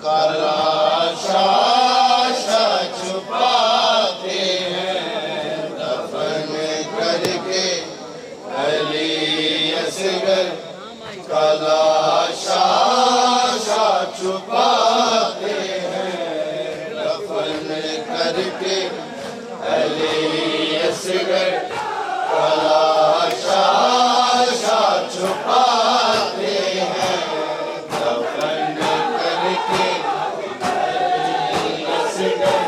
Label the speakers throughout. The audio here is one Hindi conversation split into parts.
Speaker 1: कलाशा छुपाते हैं दफन करके अली असगर। कलाशा छुपाते हैं दफन करके अली असगर। कलाशा छुपाते हैं दफन करके अली असगर।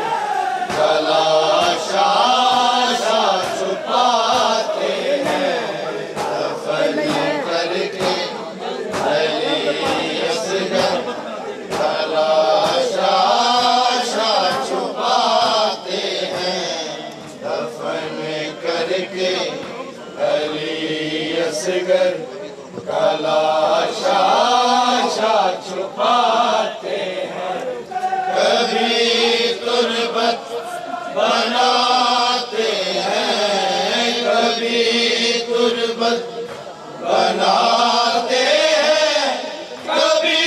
Speaker 1: कलाशा छुपाते हैं दफन करके अली असगर। कलाशा छुपाते हैं दफन करके अली असगर। कलाशा छुपाते हैं कभी तुरबत बनाते हैं कभी तुरबत बनाते हैं कभी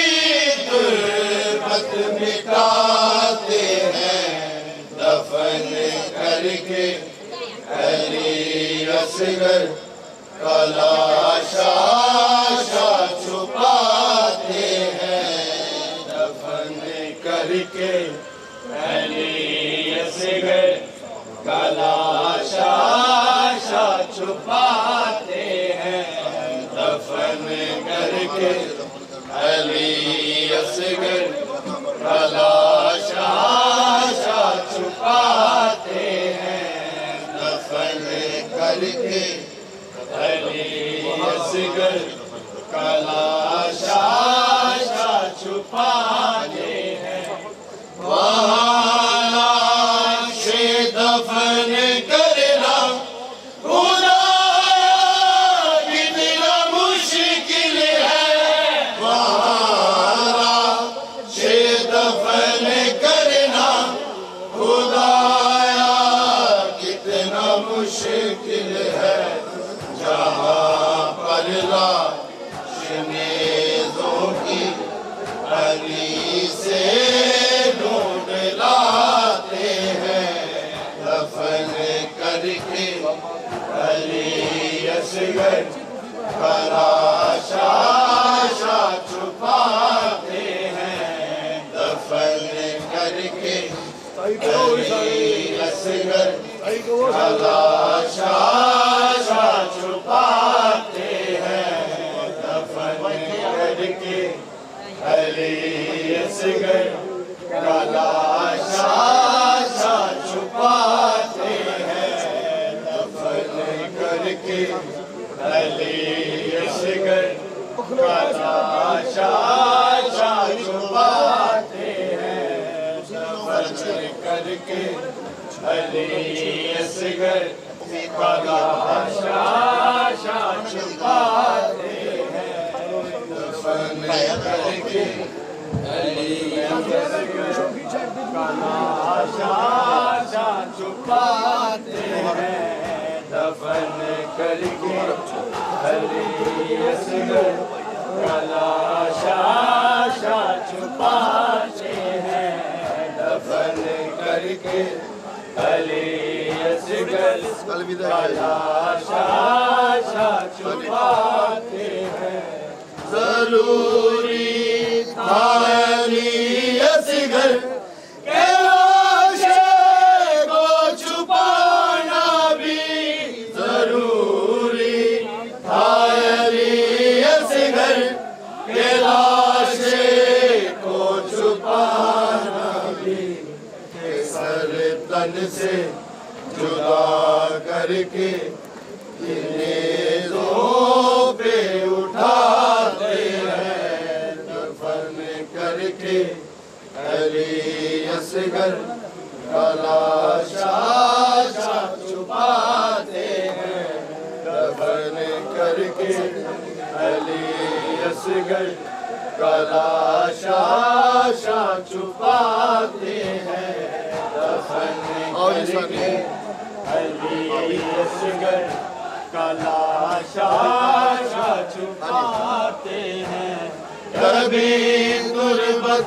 Speaker 1: तुरबत मिटाते हैं दफन करके अली असगर। कलाशा छुपाते हैं दफन करके अली असगर। कलाशा छुपाते हैं दफन करके अली असगर। कलाशा छुपाते हैं दफन करके अली असगर। कलाशा छुपाते हैं वहाँ लाशे दफन करना खुदाया कितना मुश्किल है। वहाँ लाशे दफन करना खुदाया कितना मुश्किल है। जहाँ पर लाशनेज़ों की अली से ढूंढ लाते हैं दफन करके अली असगर। कलाशा छुपाते हैं दफन करके अली असगर। कलाशा छुपाते हैं दफन करके अली असगर। कलाशा छुपाते हैं दफन करके अली असगर। कलाशा छुपाते हैं दफन करके अली असगर। कलाशा छुपाते हैं दफन करके अली असगर। कलाशा छुपाते हैं दफन करके अली असगर। कलाशा छुपाते हैं दफन करके अली असगर। कलाशा छुपाते हैं जरूरी था अली असगर के लाशे को छुपाना भी जरूरी था। अली असगर के लाशे को छुपाना भी सर तन से जुदा करके नेज़ों पे उठाते हैं दफन करके अली असगर। कलाशा छुपाते हैं दफन करके अली असगर। कलाशा छुपाते हैं दफन करके अली असगर। कलाशा छुपाते हैं कभी तुरबत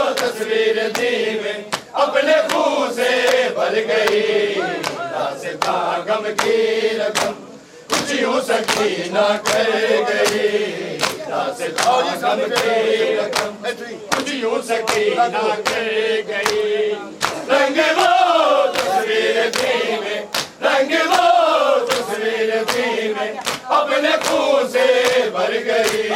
Speaker 1: भर गई, दास्तां गम की रकम कुछ यूं सकी ना कर गई, दास्तां गम की रकम कुछ यूं सकी ना कर गई। रंग वो तस्वीर थी में, रंग वो तस्वीर थी में अपने खून से भर गई।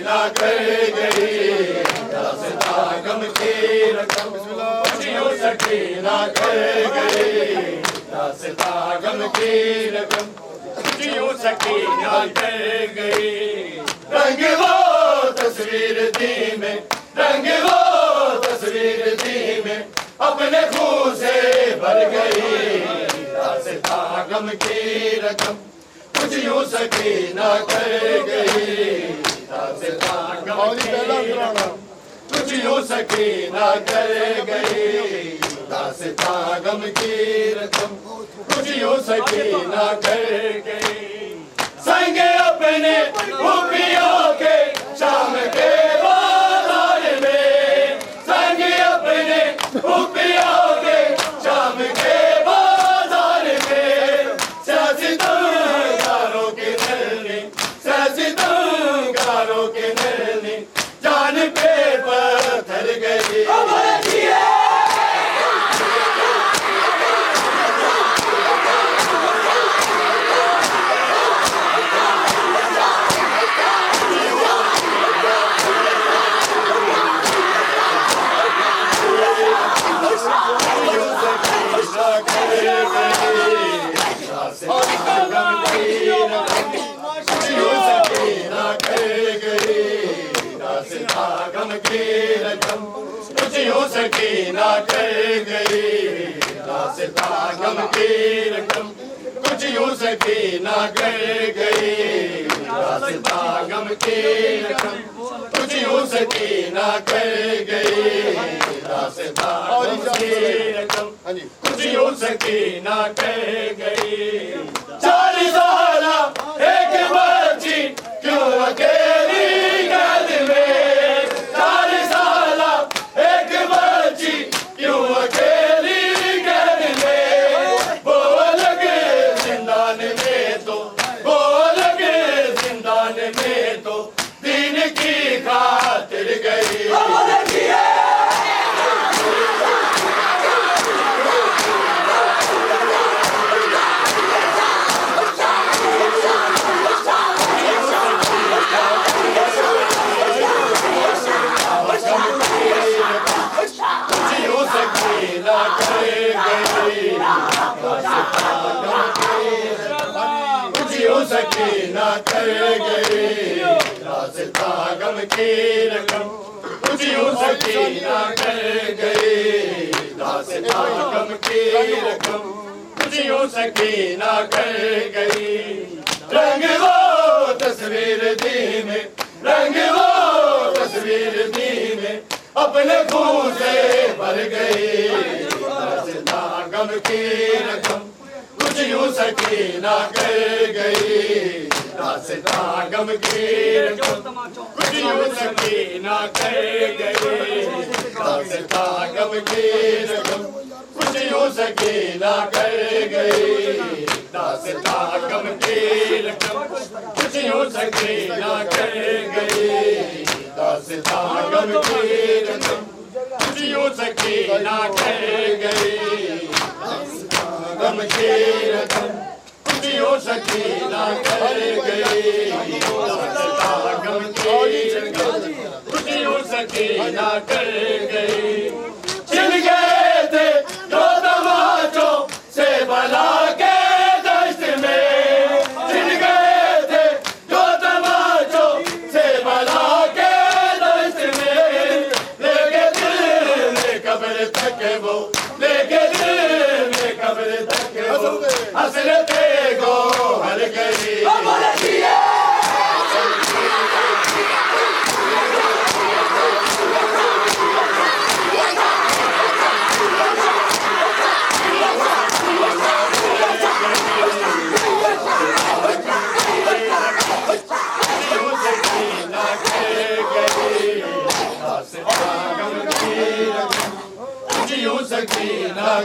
Speaker 1: ना कर गई, दास्तां गम की रकम कुछ यूं सकी ना कर गई, दास्तां गम की रकम कुछ यूं सकी ना कर गई। रंग वो तस्वीर थी में, रंग वो तस्वीर थी में अपने खून से भर गई, दास्तां गम की रकम कुछ यूं सकी ना कर गई, दास्तां गम की रकम कुछ यूं सकी ना कर गई, दास्तां गम की रकम कुछ यूं सकी ना कर गई। संग अपने खूबियों के शाम के बाजार में, संग अपने खूबियों के शाम के बाजार में सियासतदारों के नरनी, सियासतदारों के नरनी जान पे पत्थर गई। गम की रकम कुछ यूं सकी ना कर गई, दास्तां गम की रकम कुछ यूं सकी ना कर गई, दास्तां गम की रकम कुछ यूं सकी ना कर गई, दास्तां गम की रकम कुछ यूं सकी ना कर गई। 40 साल एक बच्ची क्यों अकेली कैद में, 40 साल एक बच्ची क्यों अकेली कैद में, वो अलग जिंदान में तो, वो अलग जिंदान में तो दीन की खातिर गई। सकी ना कर गई, दास्तां गम की रकम कुछ यूं सकी ना कर गई, दास्तां गम की रकम कुछ यूं सकी ना कर गई। रंग वो तस्वीर थी में, रंग वो तस्वीर थी में अपने खून से भर गई, दास्तां गम की रकम कुछ यूं सकी ना कर गई, दास्तां गम की रकम कुछ यूं सकी ना कर गई, दास्तां गम की रकम कुछ यूं सकी ना कर गई, दास्तां गम की रकम कुछ यूं सकी ना कर गई, दास्तां गम की रकम कुछ यूं सकी ना कर गई, गम की रकम कुछ यूं सकी ना कर गई, दास्तां गम की रकम कुछ यूं सकी ना कर गई। छिन गए थे जो तमाचों से बला के दश्त में, छिन गए थे जो तमाचों से बला के दश्त में, लेके दिल कब्र तक वो, लेके दिल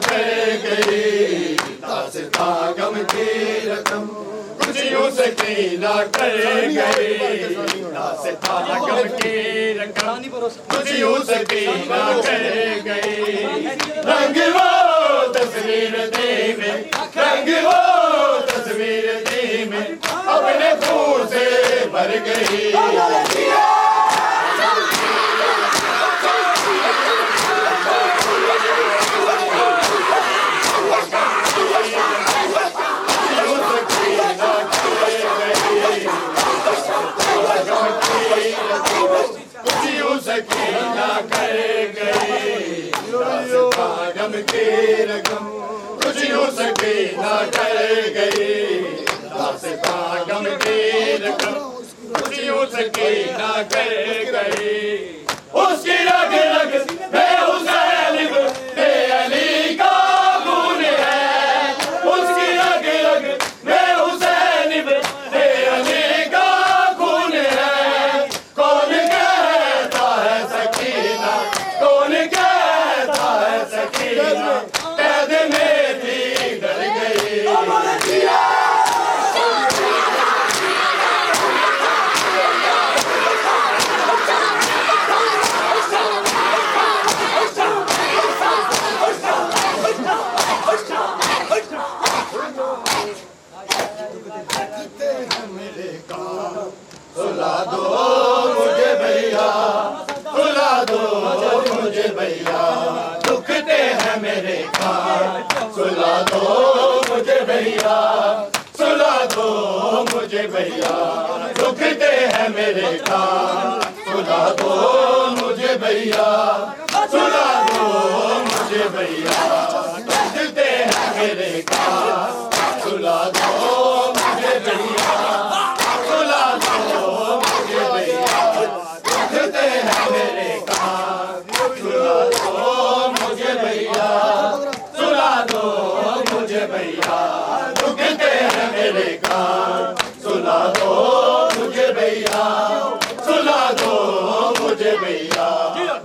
Speaker 1: कर गई दास्तां गम की रकम खुशियों से कीना कर गई दास्तां गम की रकम खुशियों से कीना कर गई रंग वो तस्वीर दी में रंग वो तस्वीर दी में अपने खून से भर गई सकीना कर गई दास्तां गम की रकम खुशियों से कीना कर गई दास्तां गम की रकम खुशियों से कीना कर गई उसकी रग रग में हुसैन इब्ने अली का खून है उसकी रग रग में हुसैन इब्ने अली का खून है कौन कहता है सकीना कौन कहता है सकीना कैद में थी डर गई सुला दो मुझे भैया सुला दो मुझे भैया दुखते हैं मेरे कान सुला दो मुझे भैया सुला दो मुझे भैया दुखते हैं मेरे कान सुला दो मुझे भैया सुला दो मुझे भैया दुखते हैं मेरे कान सुला दो मुझे भैया सुला दो मुझे भैया दुखते हैं मेरे कान सुला दो मुझे भैया सुला दो मुझे भैया दुखते हैं मेरे कान सुला दो मुझे भैया सुला दो मुझे भैया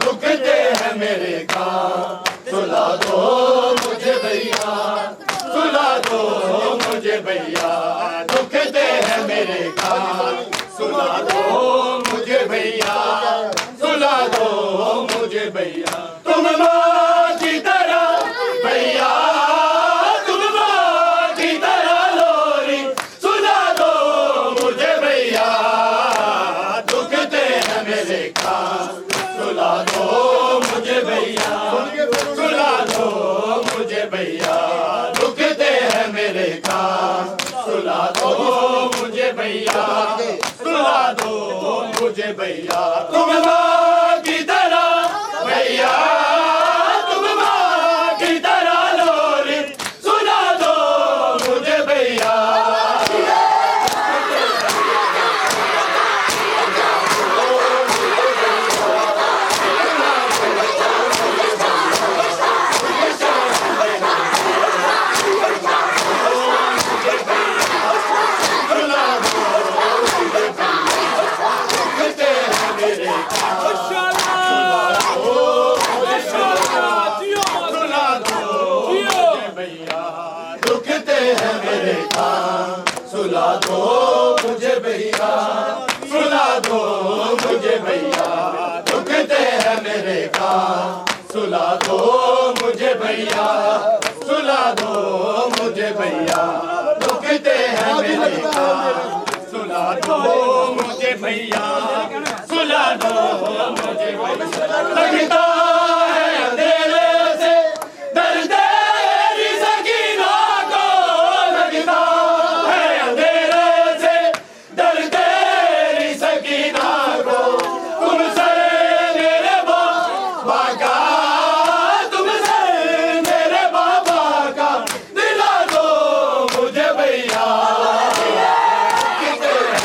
Speaker 1: दुखते हैं मेरे कान सुला दो मुझे भैया सुला दो मुझे भैया दुखते हैं मेरे कान सुला दो मुझे भैया सुला दो मुझे भैया तुम माँ की तरह भैया तुम माँ की तरह लोरी सुला दो मुझे भैया दुखते हैं मेरे कान सुला दो मुझे भैया सुला दो मुझे भैया दुखते हैं मेरे कान सुला दो मुझे भैया सुला दो मुझे भैया तुम माँ की तरह भैया तुम माँ की तरह लोरी सुला दो मुझे भैया दुखते हैं मेरे कान सुला दो मुझे भैया सुला दो मुझे भैया दुखते हैं मेरे कान सुला दो मुझे भैया सुला दो मुझे भैया दुखते हैं मेरे कान सुला दो मुझे भैया सुला दो मुझे भैया लगता है अंधेरे से दर्द सकीना को लगता है अंधेरे से दर्द सकीना को तुमसे मेरे बाबा का तुमसे मेरे बाबा का दिला दो मुझे भैया मुझे भैया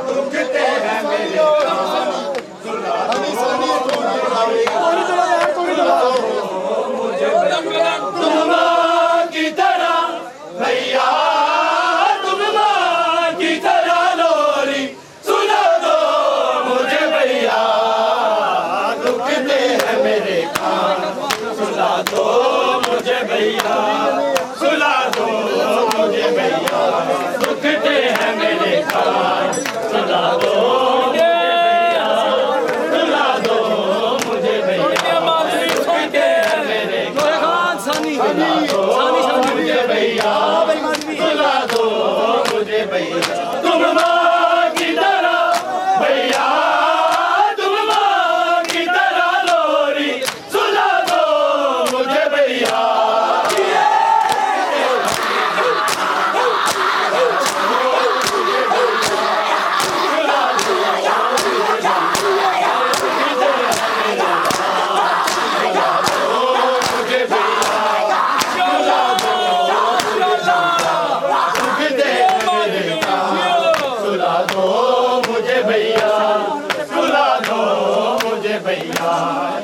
Speaker 1: दुखते हैं मेरे तुम माँ की तरह भैया, तुम माँ की तरह लोरी सुना दो मुझे भैया। दुखते हैं मेरे कान सुना दो मुझे भैया, सुना दो मुझे भैया। दुखते हैं मेरे कान सुना दो तुम माँ की तरह भैया, तुम माँ की तरह लोरी सुना दो मुझे भैया।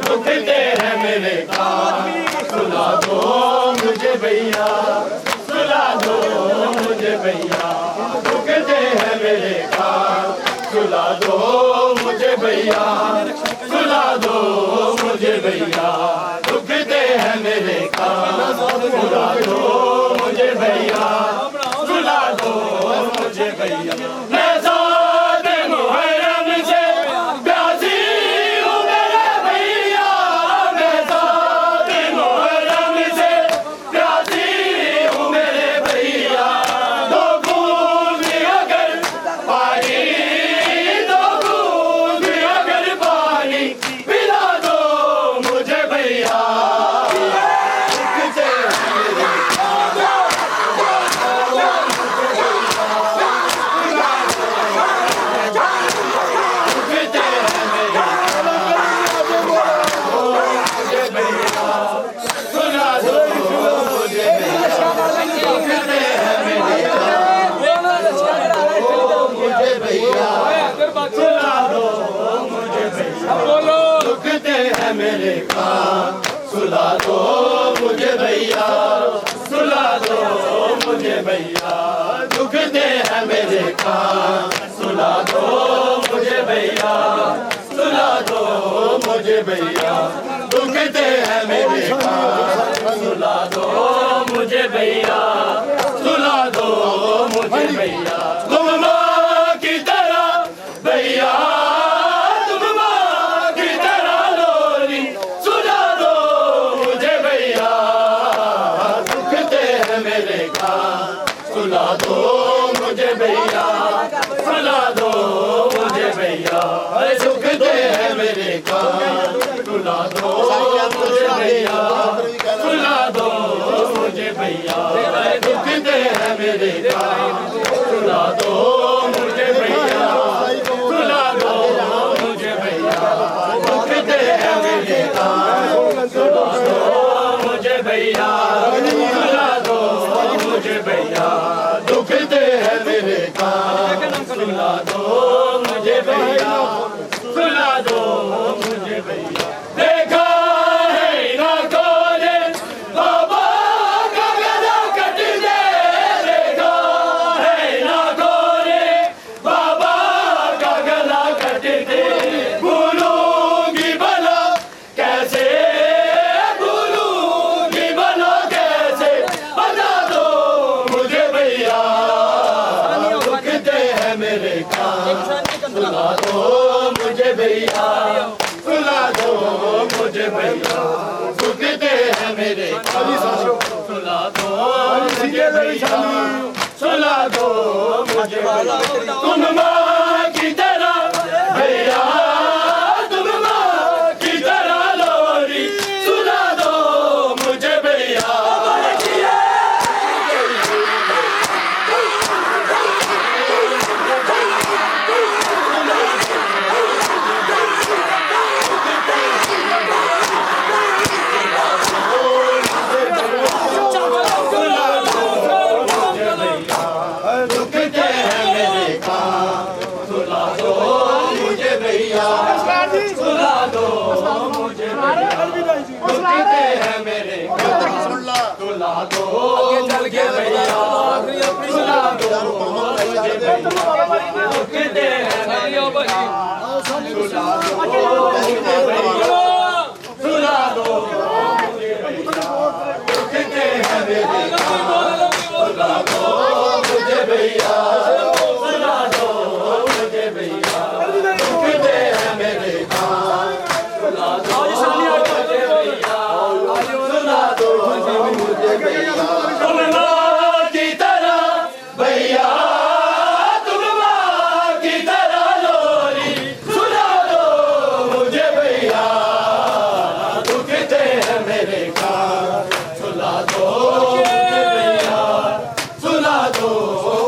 Speaker 1: दुखते हैं मेरे कान सुला दो मुझे भैया, सुला दो मुझे भैया। दुखते हैं मेरे कान सुला दो मुझे भैया, सुला दो मुझे भैया। दुखते हैं मेरे कान सुला दो मुझे भैया, सुला दो मुझे भैया। मैं सादे मुहर्रम से प्यासी हूँ मेरे भैया, मैं सादे मुहर्रम से प्यासी हूँ मेरे भैया। दो बूंद अगर पानी, दो बूंद अगर पानी पिला दो मुझे भैया। दुखते हैं मेरे कान सुला दो मुझे भैया, सुला दो मुझे भैया। दुखते हैं मेरे कान सुला दो मुझे भैया, सुला दो मुझे भैया। दुखते हैं मेरे कान सुला दो मुझे भैया, सुला दो मुझे भैया। तुम माँ की तरह भैया, तुम माँ की तरह लोरी सुना दो मुझे भैया। दुखते हैं मेरे कान सुला दो मुझे भैया, सुला दो मुझे भैया। दुखते हैं मेरे कान सुला दो मुझे भैया, सुला दो मुझे भैया। दुखते हैं मेरे कान सुला दो मुझे भैया, सुला दो मुझे भैया। दुखते हैं मेरे कान सुला दो मुझे भैया, सुला दो मुझे भैया। दुखते हैं मेरे कान सुला दो मुझे भैया, सुला दो मुझे भैया। देखा है ना कोने बाबा का गला कट दे, देखा है ना कोने बाबा का गला कट दे। भूलूंगी भला कैसे, भूलूंगी भला कैसे, बता दो मुझे भैया। दुखते हैं मेरे कान सुला दो मुझे भैया, सुला दो मुझे भैया। दुखते हैं मेरे कान सुला दो मुझे भैया, सुला दो मुझे भैया। तुम माँ की तरह भैया, तुम माँ की तरह लोरी सुला दो मुझे भैया। दो मुझे भैया, सुला दो मुझे भैया, दुखते हैं मेरे काम, सुला दो मुझे भैया, सुला दो मुझे भैया, दुखते हैं मेरे काम, सुला दो मुझे भैया, सुला दो मुझे भैया, दुखते हैं मेरे काम, सुला दो मुझे भैया, सुला दो मुझे भैया, तुम माँ की तरह भैया, तुम माँ की तरह लोरी, सुला दो मुझे भैया, दुखते हैं मेरे काम, सुला दो मुझे भैया, सुला दो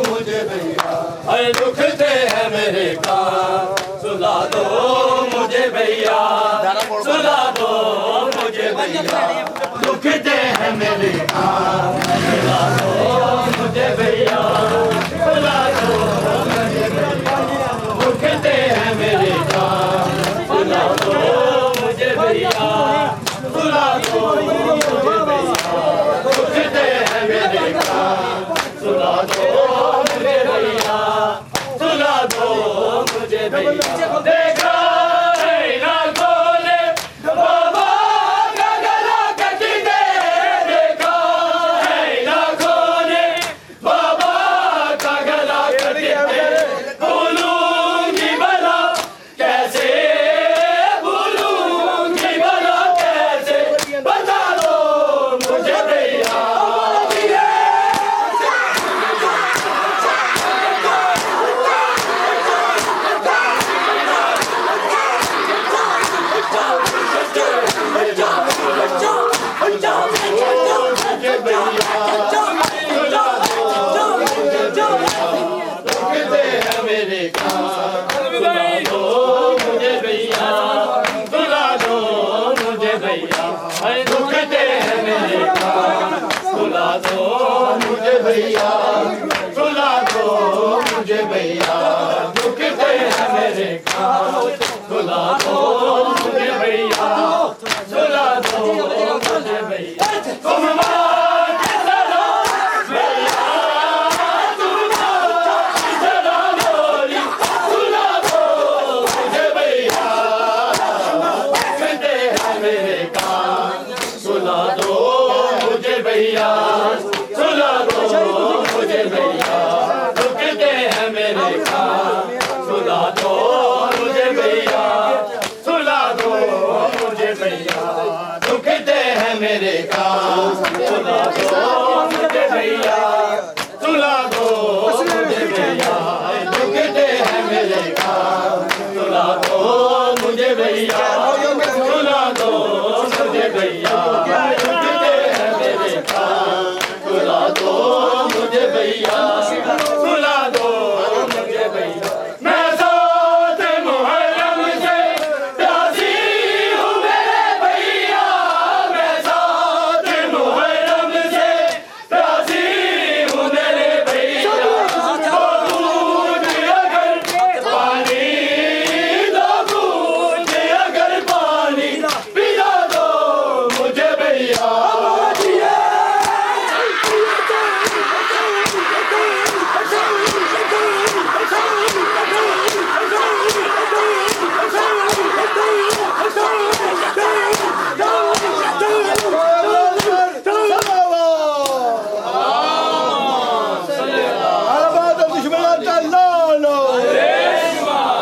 Speaker 1: मुझे भैया, अरे दुखते हैं मेरे काम, सुला दो मुझे भैया, सुला दो मुझे भैया, दुखते हैं मेरे काम, सुला दो मुझे भैया, सुला दो मुझे भैया, दुखते हैं मेरे काम, सुला दो मुझे भैया, सुला दो मुझे भैया, दुखते हैं मेरे काम, सुला दो मुझे भैया, सुला दो मुझे भैया, देखा है ना खोले बाबा का गला कट दे, देखा है ना खोले बाबा का गला कट दे, भूलूंगी भला कैसे, भूलूंगी भला कैसे, बता दो मुझे भैया, मुझे भैया, सुला दो मुझे भैया, दुखते हैं मेरे काम, सुला दो मुझे भैया, सुला दो मुझे भैया, अरे दुखते हैं मेरे काम, सुला दो मुझे भैया, सुला दो मुझे भैया, दुखते हैं मेरे काम, सुला दो मुझे भैया, सुला दो मुझे भैया, तुम माँ की तरह भैया, तुम माँ की तरह लोरी, सुला दो मुझे भैया, दुखते हैं मेरे काम, सुला दो मुझे भैया, सुला दो मुझे भैया, दुखते हैं मेरे काम, सुला दो मुझे भैया, सुला दो मुझे भैया, दुखते हैं मेरे काम, सुला दो मुझे भैया।